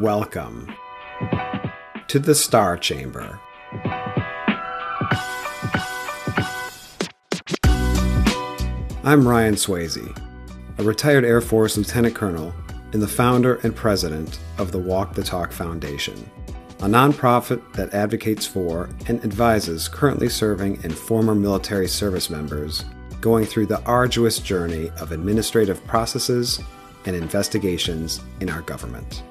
Welcome to the Star Chamber. I'm Ryan Swayze, a retired Air Force Lieutenant Colonel and the founder and president of the Walk the Talk Foundation, a nonprofit that advocates for and advises currently serving and former military service members going through the arduous journey of administrative processes and investigations in our government.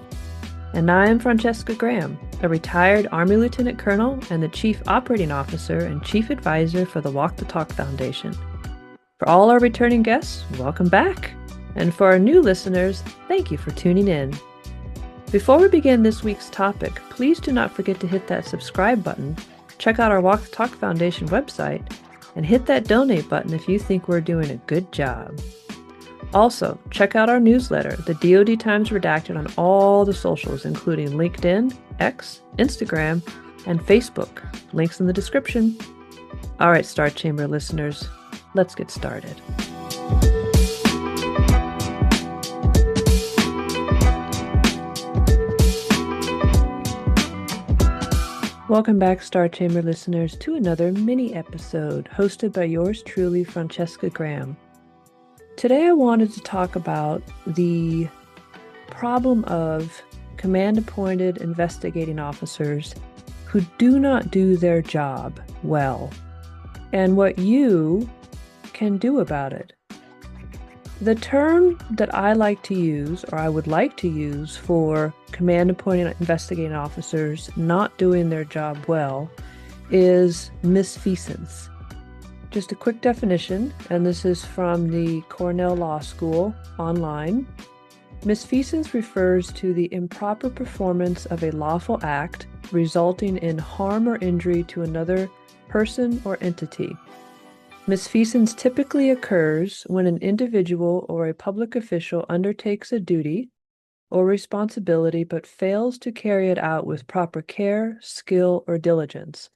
And I am Francescagraham, a retired Army Lieutenant Colonel and the Chief Operating Officer and Chief Advisor for the Walk the Talk Foundation. For all our returning guests, welcome back. And for our new listeners, thank you for tuning in. Before we begin this week's topic, please do not forget to hit that subscribe button, check out our Walk the Talk Foundation website, and hit that donate button if you think we're doing a good job. Also, check out our newsletter, the DoD Times Redacted, on all the socials, including LinkedIn, X, Instagram, and Facebook. Links in the description. All right, Star Chamber listeners, let's get started. Welcome back, Star Chamber listeners, to another mini episode hosted by yours truly, Francescagraham. Today I wanted to talk about the problem of command-appointed investigating officers who do not do their job well, and what you can do about it. The term that I like to use, or I would like to use, for command-appointed investigating officers not doing their job well is misfeasance. Just a quick definition, and this is from the Cornell Law School online. Misfeasance refers to the improper performance of a lawful act resulting in harm or injury to another person or entity. Misfeasance typically occurs when an individual or a public official undertakes a duty or responsibility but fails to carry it out with proper care, skill, or diligence.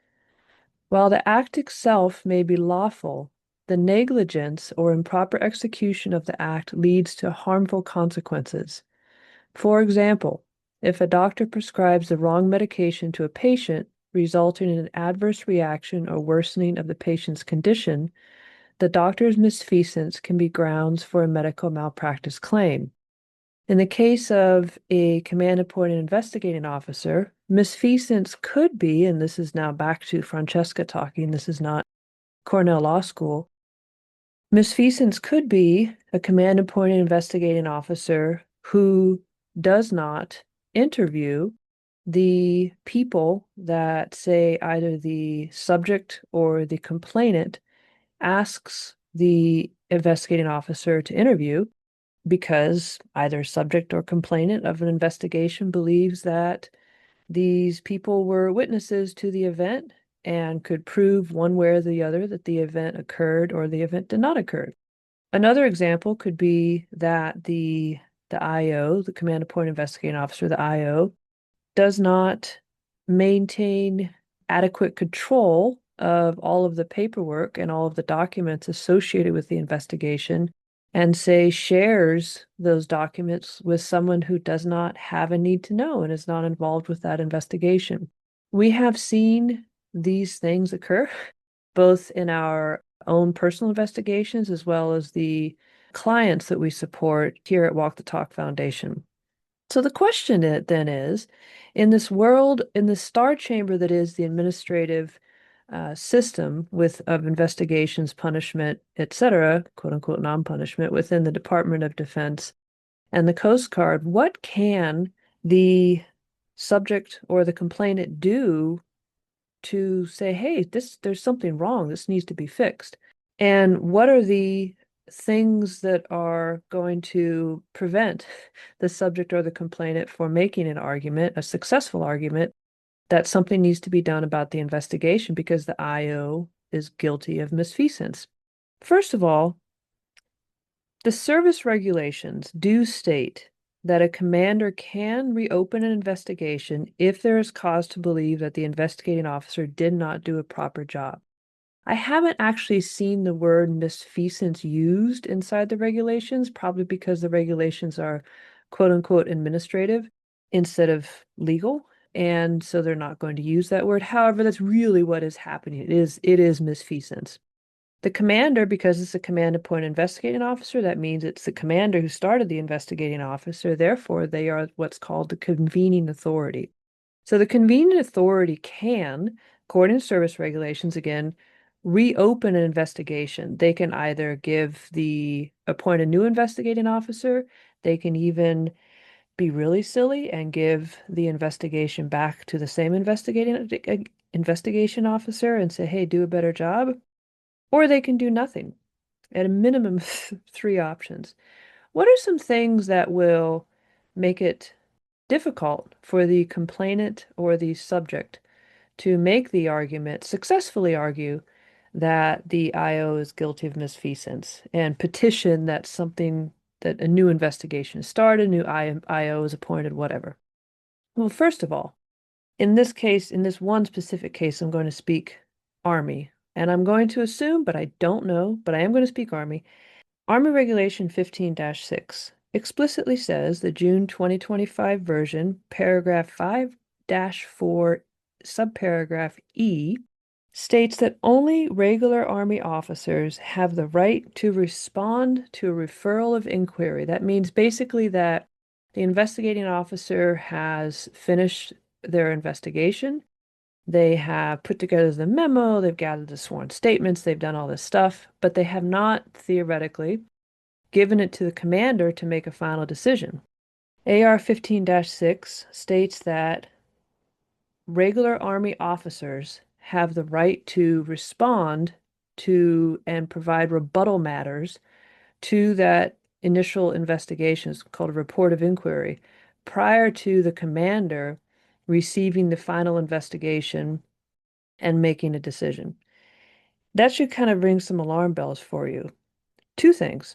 While the act itself may be lawful, the negligence or improper execution of the act leads to harmful consequences. For example, if a doctor prescribes the wrong medication to a patient, resulting in an adverse reaction or worsening of the patient's condition, the doctor's misfeasance can be grounds for a medical malpractice claim. In the case of a command-appointed investigating officer, misfeasance could be, and this is now back to Francesca talking, this is not Cornell Law School, misfeasance could be a command-appointed investigating officer who does not interview the people that, say, either the subject or the complainant asks the investigating officer to interview, because either subject or complainant of an investigation believes that these people were witnesses to the event and could prove one way or the other that the event occurred or the event did not occur. Another example could be that the IO, the command-appointed investigating officer, the IO, does not maintain adequate control of all of the paperwork and all of the documents associated with the investigation, and say shares those documents with someone who does not have a need to know and is not involved with that investigation. We have seen these things occur both in our own personal investigations as well as the clients that we support here at Walk the Talk Foundation. So the question then is, in this world, in the star chamber that is the administrative system of investigations, punishment, etc., quote unquote non-punishment, within the Department of Defense and the Coast Guard, what can the subject or the complainant do to say, hey, there's something wrong, this needs to be fixed? And what are the things that are going to prevent the subject or the complainant from making an argument, a successful argument, that something needs to be done about the investigation because the IO is guilty of misfeasance? First of all, the service regulations do state that a commander can reopen an investigation if there is cause to believe that the investigating officer did not do a proper job. I haven't actually seen the word misfeasance used inside the regulations, probably because the regulations are quote unquote administrative. instead of legal. And so they're not going to use that word. However, that's really what is happening. It is misfeasance. The commander, because it's a command-appointed investigating officer, that means it's the commander who started the investigating officer. Therefore, they are what's called the convening authority. So the convening authority can, according to service regulations, again, reopen an investigation. They can either appoint a new investigating officer. They can even be really silly and give the investigation back to the same investigation officer and say, hey, do a better job. Or they can do nothing. At a minimum, three options. What are some things that will make it difficult for the complainant or the subject to make the argument, successfully argue that the IO is guilty of misfeasance and petition that a new investigation is started, a new IO is appointed, whatever? Well, first of all, in this case, in this one specific case, I'm going to speak Army. And I'm going to assume, but I don't know, but I am going to speak Army. Army Regulation 15-6 explicitly says the June 2025 version, paragraph 5-4, subparagraph E, states that only regular Army officers have the right to respond to a referral of inquiry. That means basically that the investigating officer has finished their investigation. They have put together the memo, they've gathered the sworn statements, they've done all this stuff, but they have not theoretically given it to the commander to make a final decision. AR 15-6 states that regular Army officers have the right to respond to and provide rebuttal matters to that initial investigation. It's called a report of inquiry, prior to the commander receiving the final investigation and making a decision. That should kind of ring some alarm bells for you. Two things.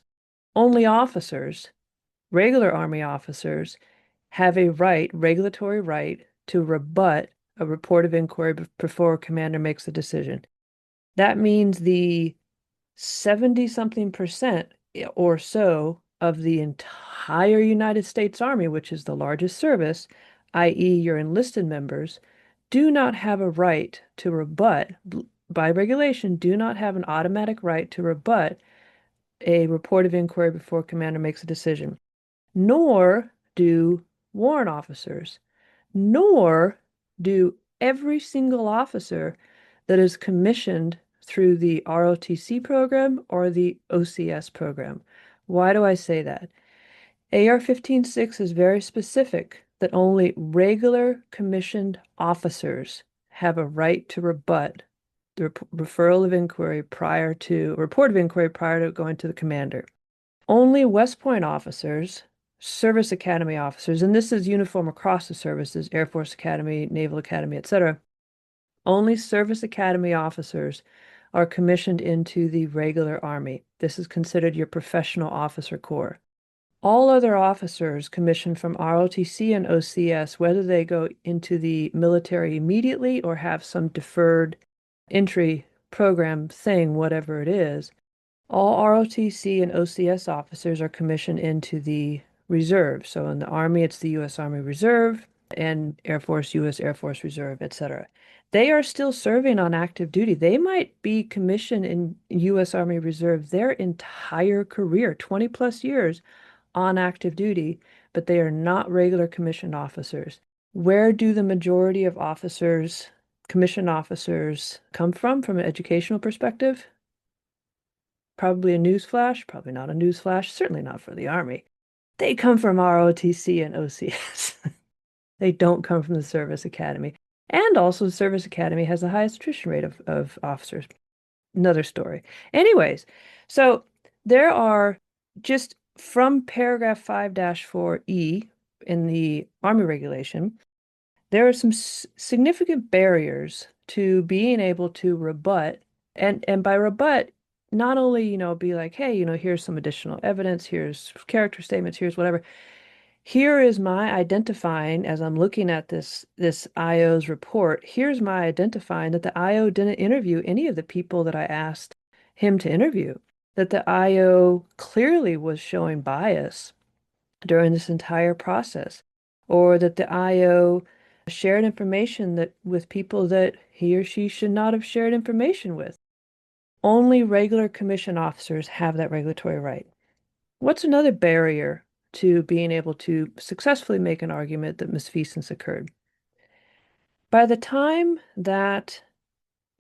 Only officers, regular Army officers, have a regulatory right, to rebut a report of inquiry before a commander makes a decision. That means the 70-something% or so of the entire United States Army, which is the largest service, i.e., your enlisted members, do not have a right to rebut, by regulation, do not have an automatic right to rebut a report of inquiry before a commander makes a decision. Nor do warrant officers, nor do every single officer that is commissioned through the ROTC program or the OCS program. Why do I say that? AR 15-6 is very specific that only regular commissioned officers have a right to rebut the referral of inquiry report of inquiry prior to going to the commander. Only West Point officers, Service Academy officers, and this is uniform across the services, Air Force Academy, Naval Academy, etc. Only Service Academy officers are commissioned into the regular Army. This is considered your professional officer corps. All other officers commissioned from ROTC and OCS, whether they go into the military immediately or have some deferred entry program thing, whatever it is, all ROTC and OCS officers are commissioned into the reserve. So in the Army, it's the U.S. Army Reserve, and Air Force, U.S. Air Force Reserve, etc. They are still serving on active duty. They might be commissioned in U.S. Army Reserve their entire career, 20 plus years on active duty, but they are not regular commissioned officers. Where do the majority of officers, commissioned officers, come from an educational perspective? Probably a newsflash, probably not a newsflash, certainly not for the Army. They come from ROTC and OCS. They don't come from the Service Academy. And also, the Service Academy has the highest attrition rate of officers. Another story. Anyways, so there are, just from paragraph 5-4E in the Army regulation, there are some significant barriers to being able to rebut. And by rebut, not only, be like, hey, here's some additional evidence, here's character statements, here's whatever. Here is my identifying, as I'm looking at this IO's report, here's my identifying that the IO didn't interview any of the people that I asked him to interview, that the IO clearly was showing bias during this entire process. or that the IO shared information that with people that he or she should not have shared information with. Only regular commission officers have that regulatory right. What's another barrier to being able to successfully make an argument that misfeasance occurred? By the time that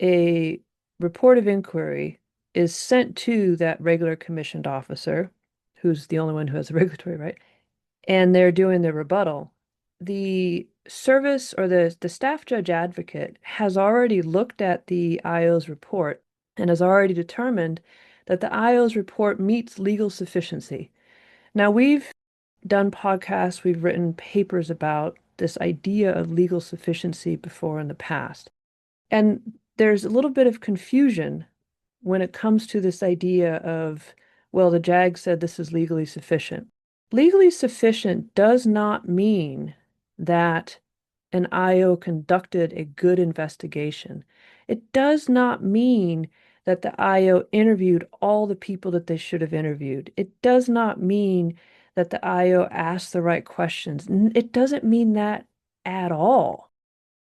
a report of inquiry is sent to that regular commissioned officer, who's the only one who has a regulatory right, and they're doing the rebuttal, the service or the staff judge advocate has already looked at the IO's report and has already determined that the IO's report meets legal sufficiency. Now, we've done podcasts, we've written papers about this idea of legal sufficiency before in the past. And there's a little bit of confusion when it comes to this idea of, well, the JAG said this is legally sufficient. Legally sufficient does not mean that an IO conducted a good investigation. It does not mean that the IO interviewed all the people that they should have interviewed. It does not mean that the IO asked the right questions. It doesn't mean that at all.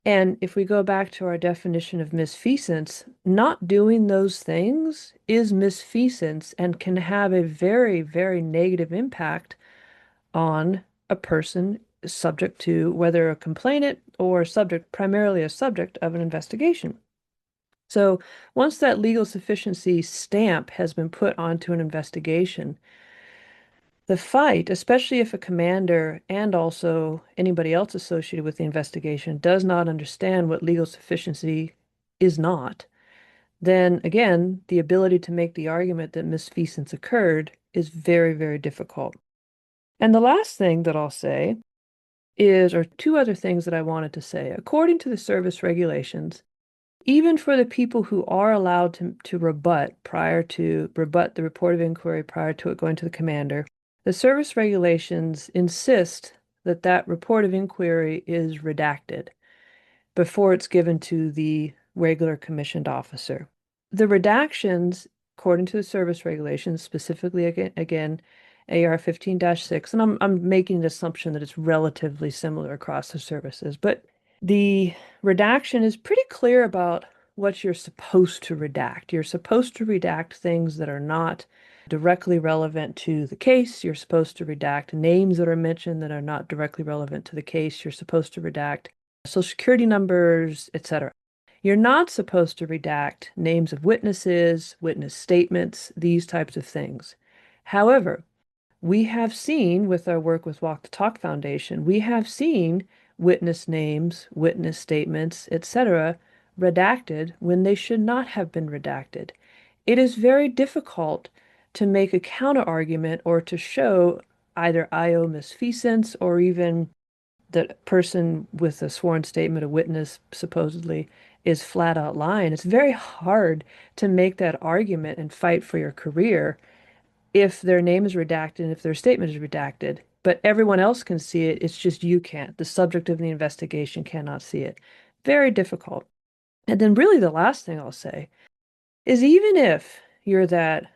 And if we go back to our definition of misfeasance, not doing those things is misfeasance and can have a very, very negative impact on a person subject to whether a complainant or subject, primarily a subject of an investigation. So once that legal sufficiency stamp has been put onto an investigation, the fight, especially if a commander and also anybody else associated with the investigation does not understand what legal sufficiency is not, then again, the ability to make the argument that misfeasance occurred is very, very difficult. And the last thing that I'll say is, or two other things that I wanted to say. According to the service regulations, even for the people who are allowed to rebut the report of inquiry prior to it going to the commander, the service regulations insist that that report of inquiry is redacted before it's given to the regular commissioned officer. The redactions, according to the service regulations, specifically again AR 15-6, and I'm making an assumption that it's relatively similar across the services, but the redaction is pretty clear about what you're supposed to redact. You're supposed to redact things that are not directly relevant to the case. You're supposed to redact names that are mentioned that are not directly relevant to the case. You're supposed to redact social security numbers, etc. You're not supposed to redact names of witnesses, witness statements, these types of things. However, we have seen with our work with Walk the Talk Foundation, we have seen witness names, witness statements, etc., redacted when they should not have been redacted. It is very difficult to make a counter argument or to show either IO misfeasance or even the person with a sworn statement, a witness supposedly, is flat out lying. It's very hard to make that argument and fight for your career if their name is redacted and if their statement is redacted, but everyone else can see it. It's just you can't. The subject of the investigation cannot see it. Very difficult. And then really the last thing I'll say is even if you're that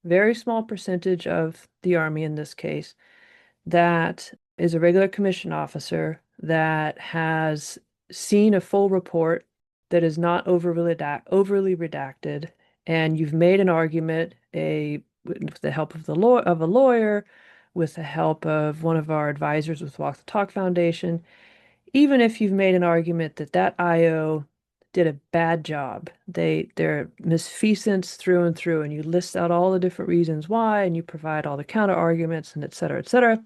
very small percentage of the Army in this case that is a regular commission officer that has seen a full report that is not overly redacted, and you've made an argument with the help of a lawyer, with the help of one of our advisors with Walk the Talk Foundation, even if you've made an argument that that IO did a bad job, they're misfeasance through and through, and you list out all the different reasons why, and you provide all the counter arguments, and et cetera, et cetera.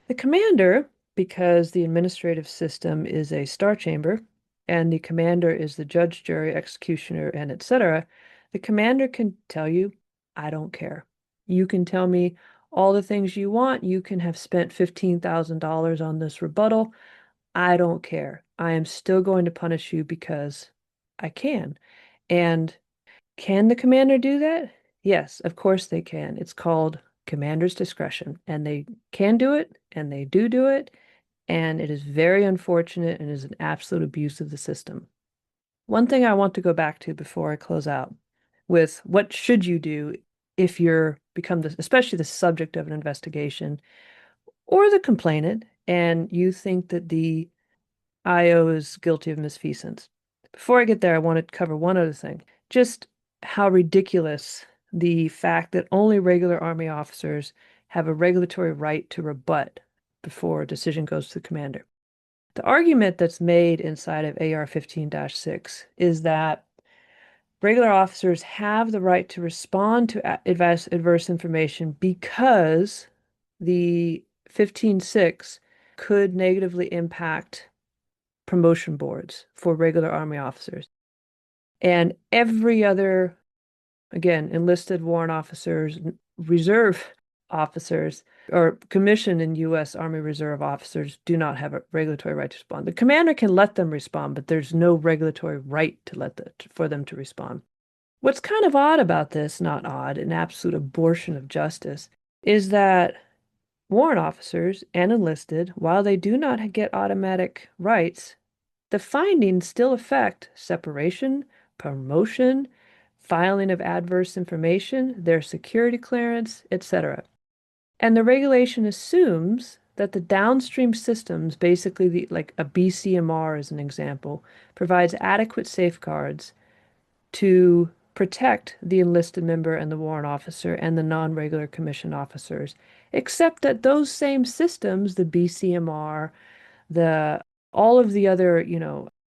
The commander, because the administrative system is a star chamber, and the commander is the judge, jury, executioner, and et cetera, the commander can tell you, I don't care. You can tell me all the things you want. You can have spent $15,000 on this rebuttal. I don't care. I am still going to punish you because I can. And can the commander do that? Yes, of course they can. It's called commander's discretion, and they can do it, and they do it, and it is very unfortunate and is an absolute abuse of the system. One thing I want to go back to before I close out with what should you do if you're especially the subject of an investigation or the complainant, and you think that the IO is guilty of misfeasance. Before I get there, I want to cover one other thing. Just how ridiculous the fact that only regular Army officers have a regulatory right to rebut before a decision goes to the commander. The argument that's made inside of AR 15-6 is that regular officers have the right to respond to adverse information because the 15-6 could negatively impact promotion boards for regular Army officers. And every other, again, enlisted warrant officers, reserve officers, or commissioned in U.S. Army Reserve officers do not have a regulatory right to respond. The commander can let them respond, but there's no regulatory right to for them to respond. What's kind of odd about this, not odd, an absolute abortion of justice, is that warrant officers and enlisted, while they do not get automatic rights, the findings still affect separation, promotion, filing of adverse information, their security clearance, etc. And the regulation assumes that the downstream systems, basically like a BCMR as an example, provides adequate safeguards to protect the enlisted member and the warrant officer and the non-regular commissioned officers, except that those same systems, the BCMR, the all of the other,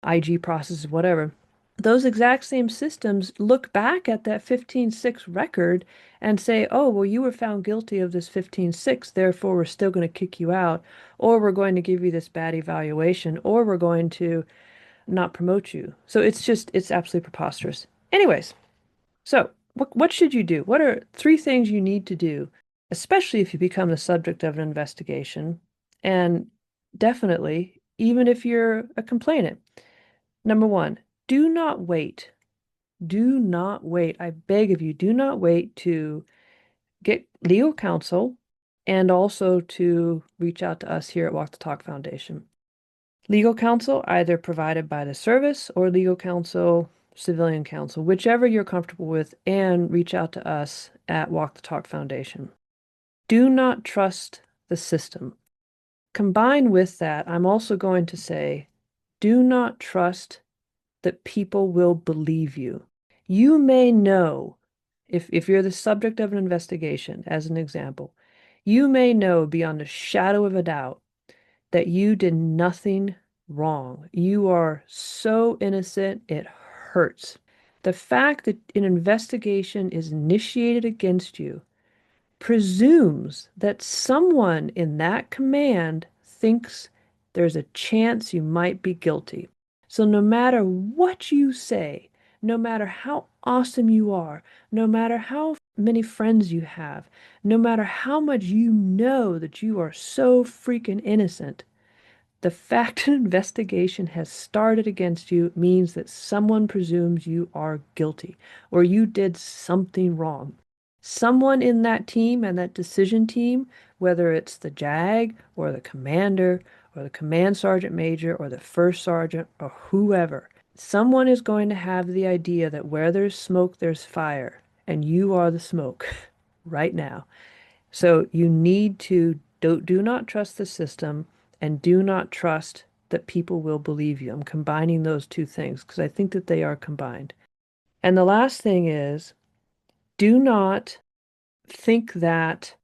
IG processes, whatever, those exact same systems look back at that 15-6 record and say, oh, well, you were found guilty of this 15-6, therefore we're still going to kick you out, or we're going to give you this bad evaluation, or we're going to not promote you. So it's absolutely preposterous. Anyways, so what should you do? What are 3 things you need to do, especially if you become the subject of an investigation, and definitely even if you're a complainant? Number 1, do not wait. Do not wait. I beg of you, do not wait to get legal counsel and also to reach out to us here at Walk the Talk Foundation. Legal counsel either provided by the service or legal counsel, civilian counsel, whichever you're comfortable with, and reach out to us at Walk the Talk Foundation. Do not trust the system. Combined with that, I'm also going to say, do not trust that people will believe you. You may know, if you're the subject of an investigation, as an example, you may know beyond a shadow of a doubt that you did nothing wrong. You are so innocent, it hurts. The fact that an investigation is initiated against you presumes that someone in that command thinks there's a chance you might be guilty. So no matter what you say, no matter how awesome you are, no matter how many friends you have, no matter how much you know that you are so freaking innocent, the fact an investigation has started against you means that someone presumes you are guilty or you did something wrong. Someone in that team and that decision team, whether it's the JAG or the commander or the command sergeant major or the first sergeant or whoever, someone is going to have the idea that where there's smoke, there's fire, and you are the smoke right now. So you need to do not trust the system and do not trust that people will believe you. I'm combining those 2 things because I think that they are combined. And the last thing is, do not think that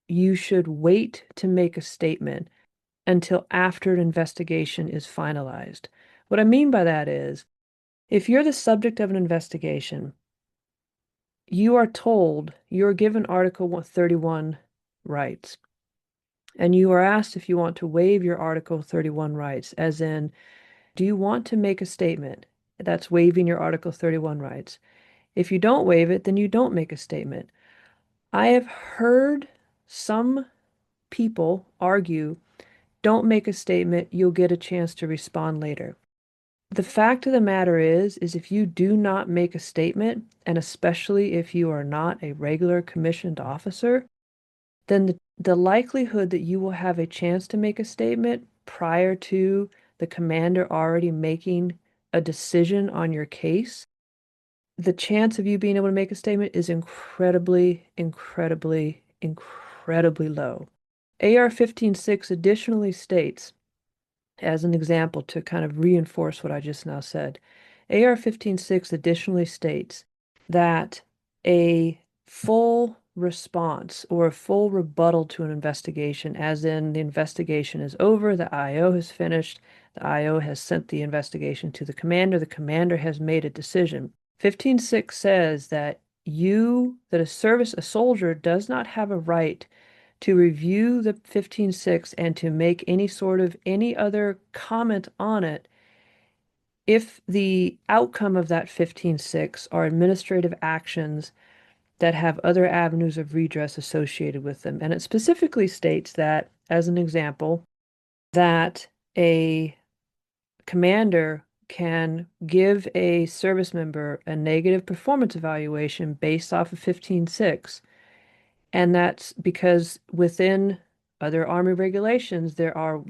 you should wait to make a statement until after an investigation is finalized. What I mean by that is, if you're the subject of an investigation, you are told, you're given Article 31 rights, and you are asked if you want to waive your Article 31 rights, as in, do you want to make a statement? That's waiving your Article 31 rights. If you don't waive it, then you don't make a statement. I have heard some people argue, don't make a statement, you'll get a chance to respond later. The fact of the matter is if you do not make a statement, and especially if you are not a regular commissioned officer, then the likelihood that you will have a chance to make a statement prior to the commander already making a decision on your case, the chance of you being able to make a statement is incredibly, incredibly, incredibly low. AR 15.6 additionally states, as an example to kind of reinforce what I just now said, AR 15.6 additionally states that a full response or a full rebuttal to an investigation, as in the investigation is over, the IO has finished, the IO has sent the investigation to the commander has made a decision. 15.6 says that a soldier does not have a right to review the 15.6 and to make any other comment on it if the outcome of that 15.6 are administrative actions that have other avenues of redress associated with them. And it specifically states that, as an example, that a commander can give a service member a negative performance evaluation based off of 15.6. And that's because within other Army regulations, there are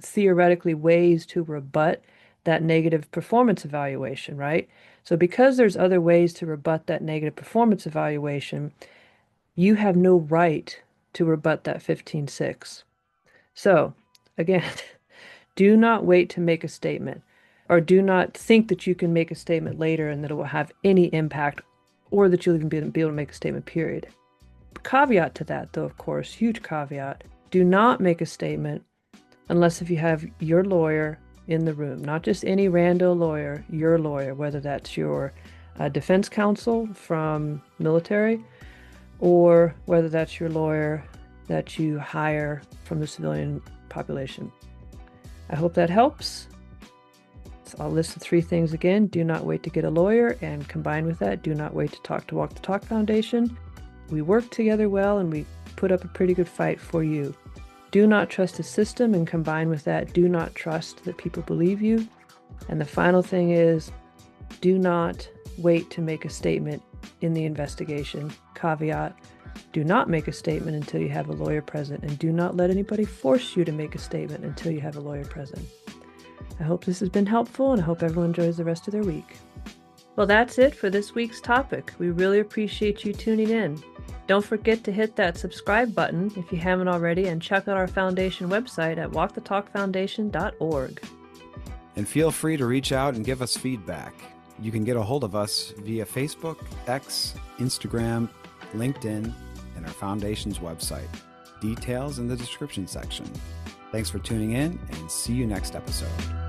theoretically ways to rebut that negative performance evaluation, right? So because there's other ways to rebut that negative performance evaluation, you have no right to rebut that 15.6. So again, do not wait to make a statement, or do not think that you can make a statement later and that it will have any impact, or that you'll even be able to make a statement, period. Caveat to that, though, of course, huge caveat, do not make a statement unless if you have your lawyer in the room, not just any rando lawyer, your lawyer, whether that's your defense counsel from military, or whether that's your lawyer that you hire from the civilian population. I hope that helps. So I'll list the 3 things again. Do not wait to get a lawyer, and combined with that, do not wait to talk to Walk the Talk Foundation. We work together well, and we put up a pretty good fight for you. Do not trust the system, and combined with that, do not trust that people believe you. And the final thing is, do not wait to make a statement in the investigation. Caveat, do not make a statement until you have a lawyer present, and do not let anybody force you to make a statement until you have a lawyer present. I hope this has been helpful, and I hope everyone enjoys the rest of their week. Well, that's it for this week's topic. We really appreciate you tuning in. Don't forget to hit that subscribe button if you haven't already, and check out our foundation website at walkthetalkfoundation.org. And feel free to reach out and give us feedback. You can get a hold of us via Facebook, X, Instagram, LinkedIn, and our foundation's website. Details in the description section. Thanks for tuning in, and see you next episode.